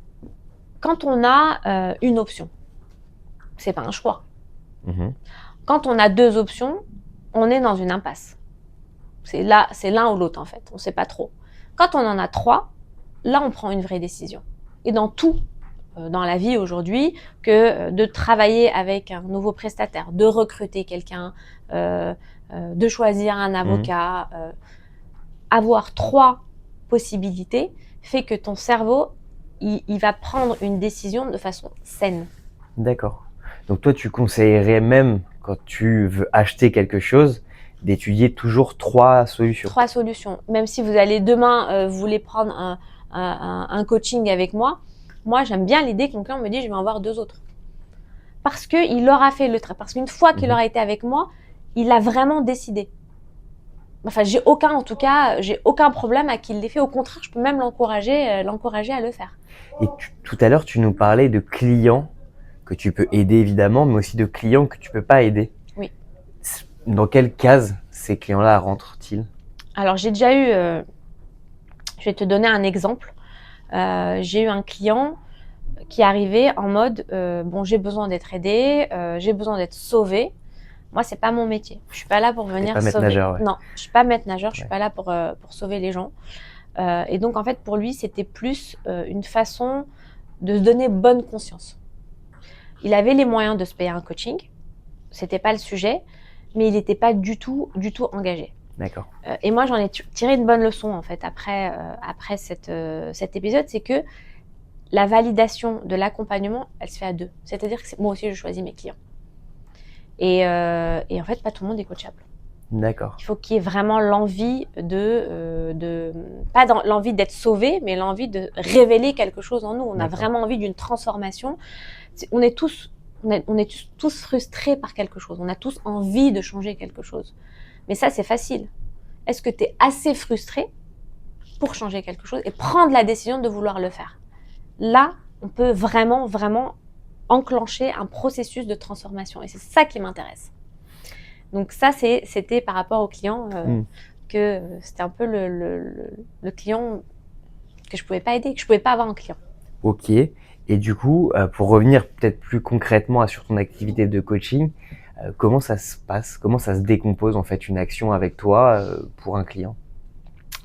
quand on a une option, c'est pas un choix. Quand on a 2 options, on est dans une impasse. C'est l'un ou l'autre en fait, on sait pas trop. Quand on en a 3, là on prend une vraie décision. Et dans tout, dans la vie aujourd'hui, que de travailler avec un nouveau prestataire, de recruter quelqu'un, de choisir un avocat, avoir 3 possibilités fait que ton cerveau, il va prendre une décision de façon saine. D'accord. Donc toi, tu conseillerais même, quand tu veux acheter quelque chose, d'étudier toujours 3 solutions. 3 solutions. Même si vous allez demain, vous voulez prendre un coaching avec moi, j'aime bien l'idée que mon client me dise, je vais en voir 2 autres. Parce qu'il aura fait le travail. Parce qu'une fois qu'il aura été avec moi, il a vraiment décidé. Enfin, j'ai aucun problème à qu'il l'ait fait. Au contraire, je peux même l'encourager à le faire. Et tout à l'heure, tu nous parlais de clients que tu peux aider évidemment, mais aussi de clients que tu peux pas aider. Oui. Dans quelle case ces clients-là rentrent-ils? Alors, j'ai déjà eu, je vais te donner un exemple. J'ai eu un client qui arrivait en mode, bon, j'ai besoin d'être aidé, j'ai besoin d'être sauvé. Moi, c'est pas mon métier. Je suis pas là pour venir pas sauver. maître nageur, ouais. Non, je suis pas maître nageur. Je suis pas là pour sauver les gens. Et donc, en fait, pour lui, c'était plus une façon de se donner bonne conscience. Il avait les moyens de se payer un coaching. C'était pas le sujet, mais il n'était pas du tout engagé. D'accord. Et moi, j'en ai tiré une bonne leçon en fait après cet épisode, c'est que la validation de l'accompagnement, elle se fait à 2. C'est-à-dire que moi aussi, je choisis mes clients. Et en fait, pas tout le monde est coachable. D'accord. Il faut qu'il y ait vraiment l'envie pas l'envie d'être sauvé, mais l'envie de révéler quelque chose en nous. On a vraiment envie d'une transformation. On est tous frustrés par quelque chose. On a tous envie de changer quelque chose. Mais ça, c'est facile. Est-ce que tu es assez frustré pour changer quelque chose et prendre la décision de vouloir le faire? Là, on peut vraiment, vraiment enclencher un processus de transformation. Et c'est ça qui m'intéresse. Donc ça, c'était par rapport au client que c'était un peu le client que je pouvais pas aider, que je pouvais pas avoir en client. Ok. Et du coup, pour revenir peut-être plus concrètement sur ton activité de coaching, comment ça se passe? Comment ça se décompose en fait une action avec toi pour un client?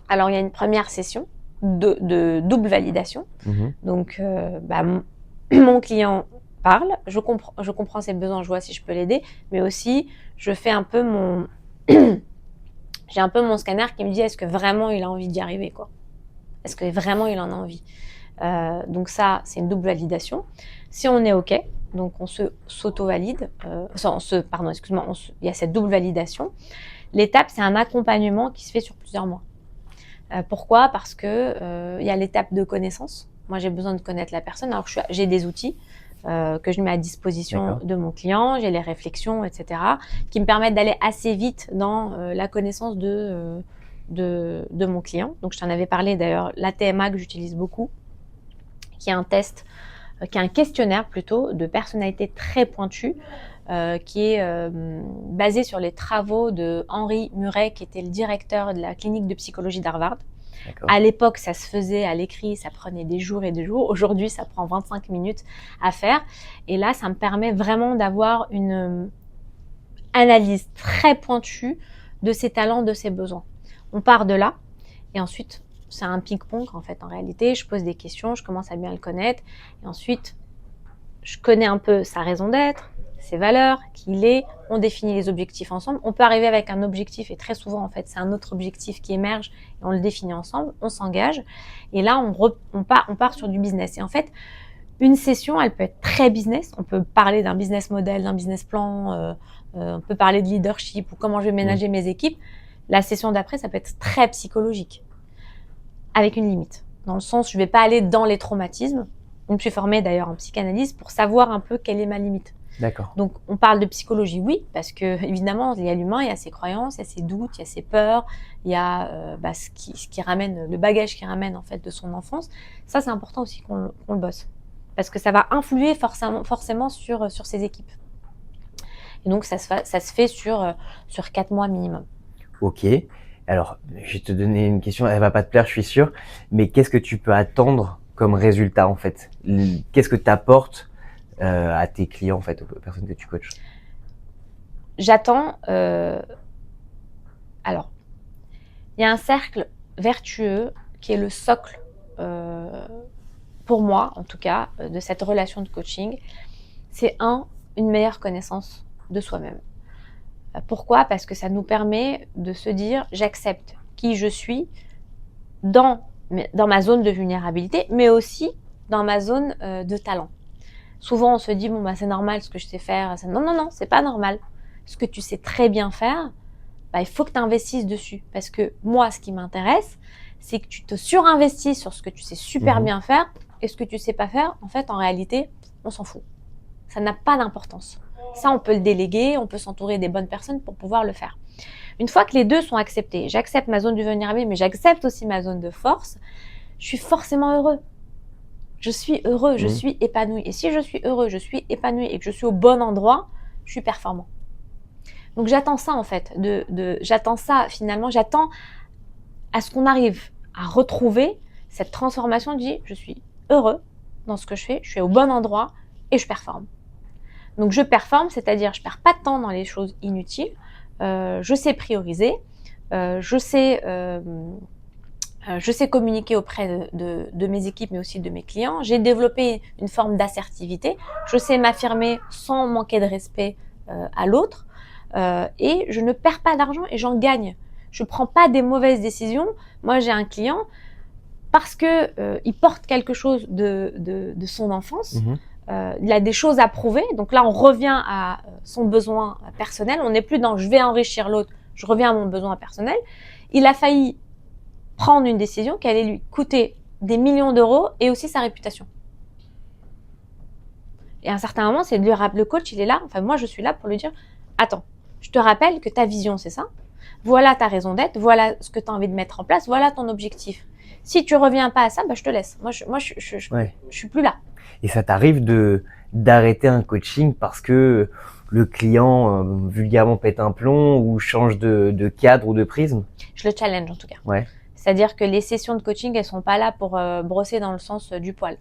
Alors il y a une première session de double validation. Donc mon client parle, je comprends ses besoins, je vois si je peux l'aider, mais aussi je fais un peu j'ai un peu mon scanner qui me dit est-ce que vraiment il a envie d'y arriver quoi. Est-ce que vraiment il en a envie? Donc ça, c'est une double validation. Si on est OK, donc on s'auto-valide, pardon, excuse-moi, il y a cette double validation. L'étape, c'est un accompagnement qui se fait sur plusieurs mois. Pourquoi? Parce que il y a l'étape de connaissance. Moi, j'ai besoin de connaître la personne. Alors, j'ai des outils que je mets à disposition de mon client. J'ai les réflexions, etc., qui me permettent d'aller assez vite dans la connaissance de mon client. Donc, je t'en avais parlé d'ailleurs, la TMA que j'utilise beaucoup, qui est un test, qui est un questionnaire plutôt de personnalité très pointue, qui est basé sur les travaux de Henry Murray, qui était le directeur de la clinique de psychologie d'Harvard. À l'époque, ça se faisait à l'écrit, ça prenait des jours et des jours. Aujourd'hui, ça prend 25 minutes à faire. Et là, ça me permet vraiment d'avoir une analyse très pointue de ses talents, de ses besoins. On part de là et ensuite, c'est un ping-pong en fait. En réalité, je pose des questions, je commence à bien le connaître et ensuite, je connais un peu sa raison d'être, ses valeurs, qui il est, on définit les objectifs ensemble. On peut arriver avec un objectif et très souvent, en fait, c'est un autre objectif qui émerge et on le définit ensemble, on s'engage et là, on part sur du business. Et en fait, une session, elle peut être très business. On peut parler d'un business model, d'un business plan, on peut parler de leadership ou comment je vais ménager mes équipes. La session d'après, ça peut être très psychologique, avec une limite. Dans le sens, je ne vais pas aller dans les traumatismes. Je me suis formée d'ailleurs en psychanalyse pour savoir un peu quelle est ma limite. D'accord. Donc, on parle de psychologie, oui, parce que évidemment, il y a l'humain, il y a ses croyances, il y a ses doutes, il y a ses peurs, il y a ce qui ramène, le bagage qui ramène en fait de son enfance. Ça, c'est important aussi qu'on le bosse, parce que ça va influer forcément sur ses équipes. Et donc, ça se fait sur 4 mois minimum. Ok. Alors, je vais te donner une question, elle va pas te plaire, je suis sûr, mais qu'est-ce que tu peux attendre comme résultat en fait? Qu'est-ce que tu apportes à tes clients en fait, aux personnes que tu coaches? J'attends. Alors, il y a un cercle vertueux qui est le socle, pour moi en tout cas, de cette relation de coaching. C'est une meilleure connaissance de soi-même. Pourquoi? Parce que ça nous permet de se dire j'accepte qui je suis dans ma zone de vulnérabilité, mais aussi dans ma zone de talent. Souvent, on se dit, bon, bah, c'est normal ce que je sais faire. Non, c'est pas normal. Ce que tu sais très bien faire, bah, il faut que tu investisses dessus. Parce que moi, ce qui m'intéresse, c'est que tu te surinvestis sur ce que tu sais super bien faire et ce que tu sais pas faire, en fait, en réalité, on s'en fout. Ça n'a pas d'importance. Ça, on peut le déléguer, on peut s'entourer des bonnes personnes pour pouvoir le faire. Une fois que les deux sont acceptés, j'accepte ma zone de vulnérabilité, mais j'accepte aussi ma zone de force, je suis forcément heureux. Je suis heureux, je suis épanoui. Et si je suis heureux, je suis épanoui et que je suis au bon endroit, je suis performant. Donc j'attends ça en fait. J'attends ça finalement. J'attends à ce qu'on arrive à retrouver cette transformation de je suis heureux dans ce que je fais, je suis au bon endroit et je performe. Donc je performe, c'est-à-dire je perds pas de temps dans les choses inutiles. Je sais prioriser. Je sais communiquer auprès de mes équipes, mais aussi de mes clients. J'ai développé une forme d'assertivité. Je sais m'affirmer sans manquer de respect à l'autre. Et je ne perds pas d'argent et j'en gagne. Je ne prends pas des mauvaises décisions. Moi, j'ai un client, parce que il porte quelque chose de son enfance. Il a des choses à prouver. Donc là, on revient à son besoin personnel. On n'est plus dans « je vais enrichir l'autre », je reviens à mon besoin personnel. Il a failli prendre une décision qui allait lui coûter des millions d'euros et aussi sa réputation. Et à un certain moment, c'est de lui rappeler, le coach, il est là, enfin moi je suis là pour lui dire, attends, je te rappelle que ta vision c'est ça, voilà ta raison d'être, voilà ce que tu as envie de mettre en place, voilà ton objectif. Si tu reviens pas à ça, bah, je te laisse. Moi, je suis plus là. Et ça t'arrive d'arrêter un coaching parce que le client vulgairement pète un plomb ou change de cadre ou de prisme? Je le challenge en tout cas. Ouais. C'est-à-dire que les sessions de coaching, elles sont pas là pour brosser dans le sens du poil.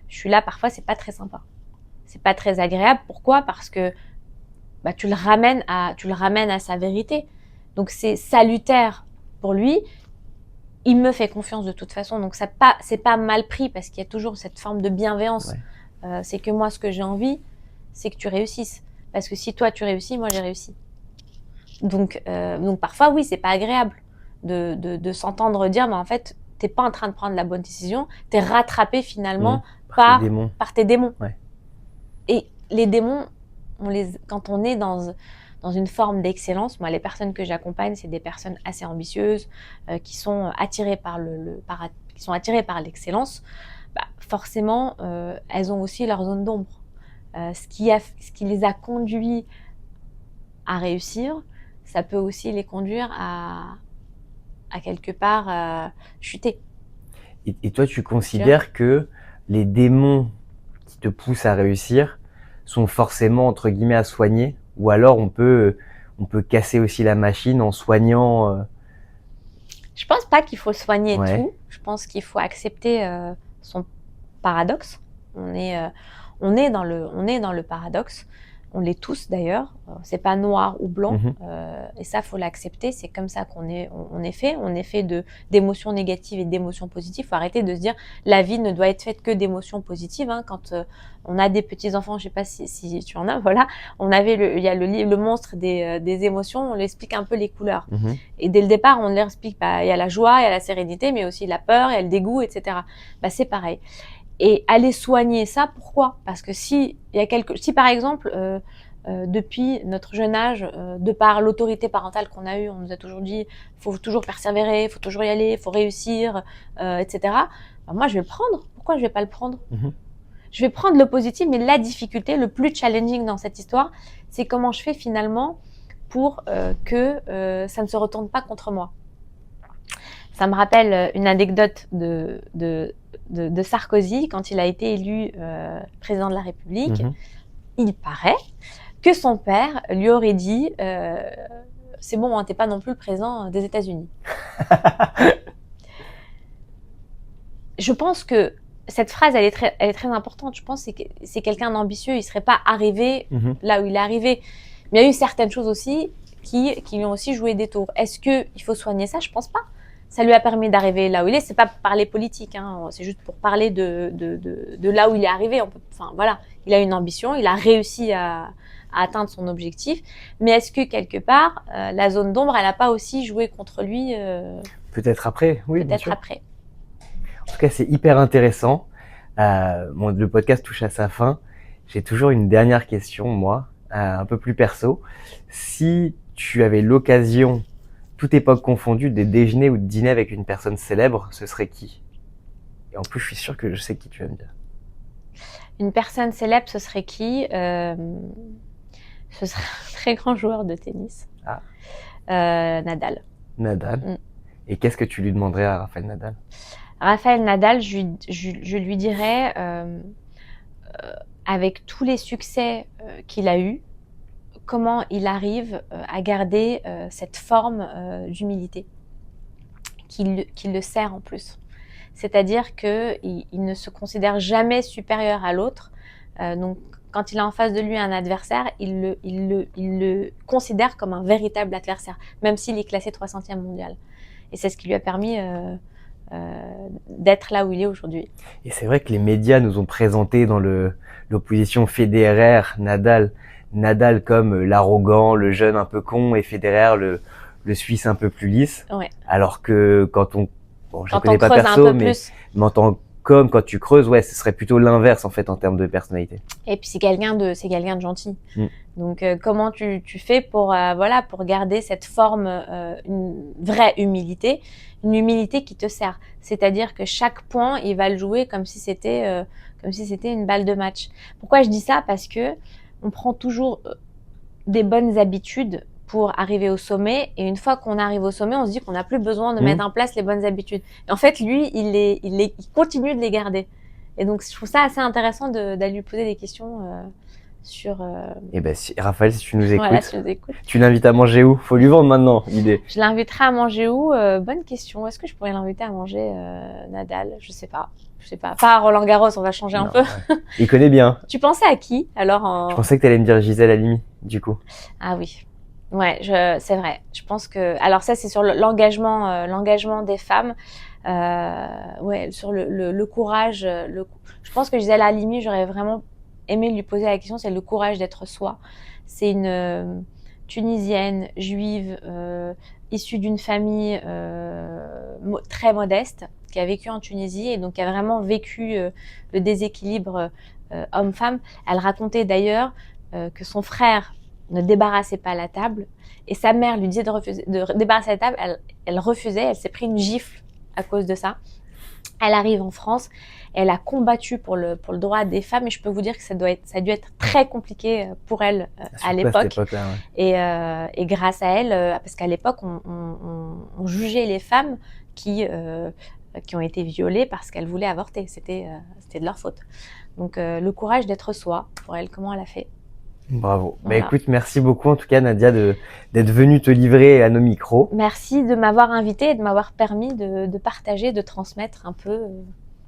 Je suis là, parfois, c'est pas très sympa. C'est pas très agréable. Pourquoi? Parce que bah, tu le ramènes à sa vérité. Donc, c'est salutaire pour lui. Il me fait confiance de toute façon. Donc, c'est pas mal pris parce qu'il y a toujours cette forme de bienveillance. Ouais. C'est que moi, ce que j'ai envie, c'est que tu réussisses. Parce que si toi, tu réussis, moi, j'ai réussi. Donc parfois, oui, c'est pas agréable de s'entendre dire, mais en fait, t'es pas en train de prendre la bonne décision, t'es rattrapé finalement Par tes démons. par tes démons. Ouais. Et les démons, quand on est dans une forme d'excellence, moi, les personnes que j'accompagne, c'est des personnes assez ambitieuses, qui sont attirées par qui sont attirées par l'excellence. Bah, forcément, elles ont aussi leur zone d'ombre. Ce qui les a conduits à réussir, ça peut aussi les conduire à quelque part chuter. Et toi, tu considères que les démons qui te poussent à réussir sont forcément, entre guillemets, à soigner? Ou alors on peut casser aussi la machine en soignant Je pense pas qu'il faut soigner Ouais. tout. Je pense qu'il faut accepter son paradoxe. On est dans le paradoxe. On l'est tous d'ailleurs. C'est pas noir ou blanc. Mhm. Et ça, faut l'accepter. C'est comme ça qu'on est. On est fait. On est fait d'émotions négatives et d'émotions positives. Faut arrêter de se dire la vie ne doit être faite que d'émotions positives. Hein. Quand on a des petits enfants, je sais pas si tu en as. Voilà. Il y a le livre Le monstre des émotions. On lui explique un peu les couleurs. Mhm. Et dès le départ, on leur explique, il y a la joie, il y a la sérénité, mais aussi la peur, il y a le dégoût, etc. C'est pareil. Et aller soigner ça, pourquoi? Parce que si par exemple, depuis notre jeune âge, de par l'autorité parentale qu'on a eue, on nous a toujours dit, faut toujours persévérer, faut toujours y aller, faut réussir, etc. Moi, je vais le prendre. Pourquoi je vais pas le prendre? Je vais prendre le positif, mais la difficulté, le plus challenging dans cette histoire, c'est comment je fais finalement pour que ça ne se retourne pas contre moi. Ça me rappelle une anecdote de Sarkozy quand il a été élu président de la République. Il paraît que son père lui aurait dit c'est bon, hein, t'es pas non plus le président des États-Unis. Je pense que cette phrase, elle est très importante. Je pense que c'est quelqu'un d'ambitieux. Il serait pas arrivé là où il est arrivé. Mais il y a eu certaines choses aussi qui lui ont aussi joué des tours. Est-ce qu'il faut soigner ça? Je pense pas. Ça lui a permis d'arriver là où il est. C'est pas pour parler politique, hein. C'est juste pour parler de là où il est arrivé. Voilà. Il a une ambition. Il a réussi à atteindre son objectif. Mais est-ce que quelque part, la zone d'ombre, elle a pas aussi joué contre lui Peut-être après, oui. Peut-être après. En tout cas, c'est hyper intéressant. Le podcast touche à sa fin. J'ai toujours une dernière question, moi, un peu plus perso. Si tu avais l'occasion, toute époque confondue, de déjeuner ou de dîner avec une personne célèbre, ce serait qui? Et en plus, je suis sûr que je sais qui tu vas me dire. Une personne célèbre, ce serait qui? Ce serait un très grand joueur de tennis. Nadal. Nadal. Et qu'est-ce que tu lui demanderais à Rafael Nadal? Rafael Nadal, je lui dirais, avec tous les succès qu'il a eus, comment il arrive à garder cette forme d'humilité, qu'il le sert en plus. C'est-à-dire qu'il ne se considère jamais supérieur à l'autre. Donc, quand il a en face de lui un adversaire, il le considère comme un véritable adversaire, même s'il est classé 300e mondial. Et c'est ce qui lui a permis d'être là où il est aujourd'hui. Et c'est vrai que les médias nous ont présenté dans l'opposition Federer-Nadal comme l'arrogant, le jeune un peu con, et Federer le Suisse un peu plus lisse. Ouais. Alors que quand je ne connais pas perso, mais en tant qu'homme, quand tu creuses, ouais, ce serait plutôt l'inverse en fait en termes de personnalité. Et puis c'est quelqu'un de gentil. Donc comment tu fais pour garder cette forme, une vraie humilité, une humilité qui te sert. C'est-à-dire que chaque point, il va le jouer comme si c'était une balle de match. Pourquoi je dis ça? Parce que on prend toujours des bonnes habitudes pour arriver au sommet, et une fois qu'on arrive au sommet, on se dit qu'on n'a plus besoin de mettre en place les bonnes habitudes. Et en fait, lui, il continue de les garder. Et donc, je trouve ça assez intéressant d'aller lui poser des questions sur... Et Raphaël, si tu nous écoutes, voilà, tu nous écoutes. Tu l'invites à manger où? Faut lui vendre maintenant, l'idée. Je l'inviterai à manger où? Bonne question. Est-ce que je pourrais l'inviter à manger Nadal? Je sais pas. Pas à Roland Garros, on va changer un peu. Ouais. Il connaît bien. Tu pensais à qui alors Je pensais que tu allais me dire Gisèle Halimi, du coup. Ah oui. Ouais, c'est vrai. Je pense que... Alors ça, c'est sur l'engagement des femmes. Ouais, sur le courage. Je pense que Gisèle Halimi, j'aurais vraiment aimé lui poser la question, c'est le courage d'être soi. C'est une Tunisienne, juive, issue d'une famille très modeste, qui a vécu en Tunisie et donc qui a vraiment vécu le déséquilibre homme-femme. Elle racontait d'ailleurs que son frère ne débarrassait pas la table et sa mère lui disait de débarrasser la table. Elle refusait, elle s'est pris une gifle à cause de ça. Elle arrive en France, elle a combattu pour le droit des femmes et je peux vous dire que ça a dû être très compliqué pour elle à l'époque. Ouais. Et grâce à elle, parce qu'à l'époque, on jugeait les femmes qui ont été violées parce qu'elles voulaient avorter. C'était de leur faute. Donc le courage d'être soi, pour elle, comment elle a fait. Bravo. Voilà. Bah écoute, merci beaucoup en tout cas Nadia d'être venue te livrer à nos micros. Merci de m'avoir invitée et de m'avoir permis de partager, de transmettre un peu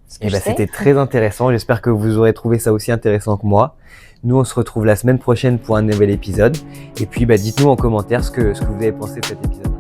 ce que je sais. C'était très intéressant. J'espère que vous aurez trouvé ça aussi intéressant que moi. Nous, on se retrouve la semaine prochaine pour un nouvel épisode. Et puis, dites-nous en commentaire ce que vous avez pensé de cet épisode.